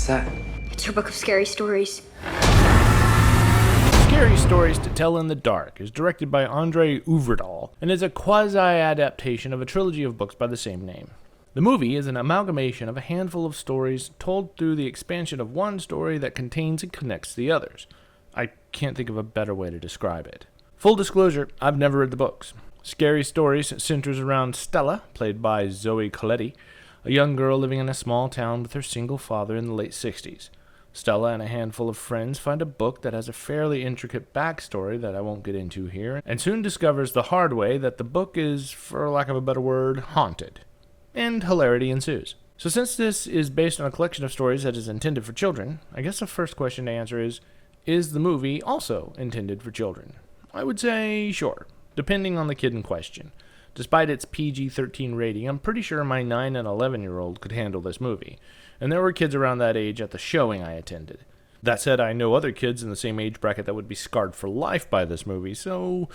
What's that? It's her book of scary stories. Scary Stories to Tell in the Dark is directed by Andre Øvredal and is a quasi-adaptation of a trilogy of books by the same name. The movie is an amalgamation of a handful of stories told through the expansion of one story that contains and connects the others. I can't think of a better way to describe it. Full disclosure, I've never read the books. Scary Stories centers around Stella, played by Zoe Colletti, a young girl living in a small town with her single father in the late 60s. Stella and a handful of friends find a book that has a fairly intricate backstory that I won't get into here, and soon discovers the hard way that the book is, for lack of a better word, haunted. And hilarity ensues. So since this is based on a collection of stories that is intended for children, I guess the first question to answer is the movie also intended for children? I would say sure, depending on the kid in question. Despite its PG-13 rating, I'm pretty sure my 9 and 11-year-old could handle this movie, and there were kids around that age at the showing I attended. That said, I know other kids in the same age bracket that would be scarred for life by this movie, so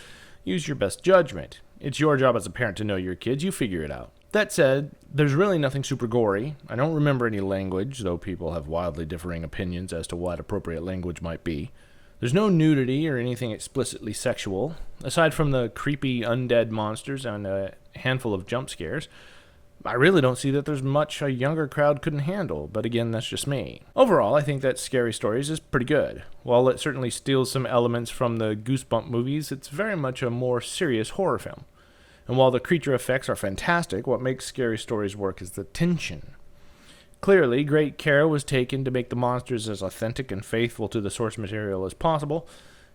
use your best judgment. It's your job as a parent to know your kids, you figure it out. That said, there's really nothing super gory. I don't remember any language, though people have wildly differing opinions as to what appropriate language might be. There's no nudity or anything explicitly sexual. Aside from the creepy undead monsters and a handful of jump scares, I really don't see that there's much a younger crowd couldn't handle, but again, that's just me. Overall, I think that Scary Stories is pretty good. While it certainly steals some elements from the Goosebump movies, it's very much a more serious horror film. And while the creature effects are fantastic, what makes Scary Stories work is the tension. Clearly, great care was taken to make the monsters as authentic and faithful to the source material as possible,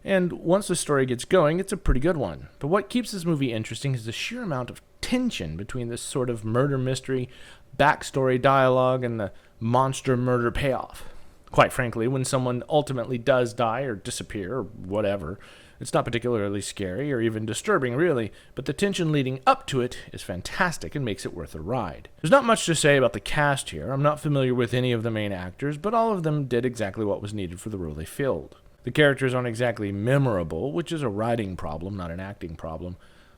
and once the story gets going, it's a pretty good one. But what keeps this movie interesting is the sheer amount of tension between this sort of murder mystery, backstory dialogue, and the monster murder payoff. Quite frankly, when someone ultimately does die or disappear or whatever, it's not particularly scary or even disturbing, really, but the tension leading up to it is fantastic and makes it worth a ride. There's not much to say about the cast here. I'm not familiar with any of the main actors, but all of them did exactly what was needed for the role they filled. The characters aren't exactly memorable, which is a writing problem, not an acting problem,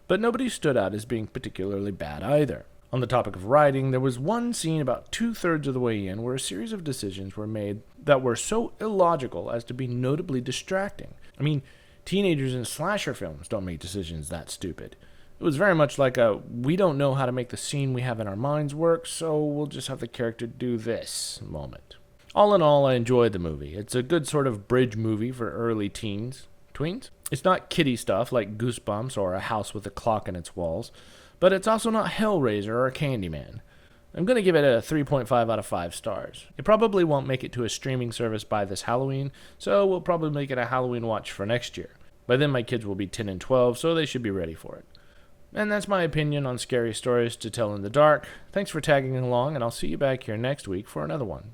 but nobody stood out as being particularly bad either. On the topic of writing, there was one scene about 2/3 of the way in where a series of decisions were made that were so illogical as to be notably distracting. I mean, teenagers in slasher films don't make decisions that stupid. It was very much like a, we don't know how to make the scene we have in our minds work, so we'll just have the character do this moment. All in all, I enjoyed the movie. It's a good sort of bridge movie for early teens. Tweens? It's not kiddie stuff like Goosebumps or A House with a Clock in its Walls, but it's also not Hellraiser or Candyman. I'm going to give it a 3.5 out of 5 stars. It probably won't make it to a streaming service by this Halloween, so we'll probably make it a Halloween watch for next year. By then my kids will be 10 and 12, so they should be ready for it. And that's my opinion on Scary Stories to Tell in the Dark. Thanks for tagging along, and I'll see you back here next week for another one.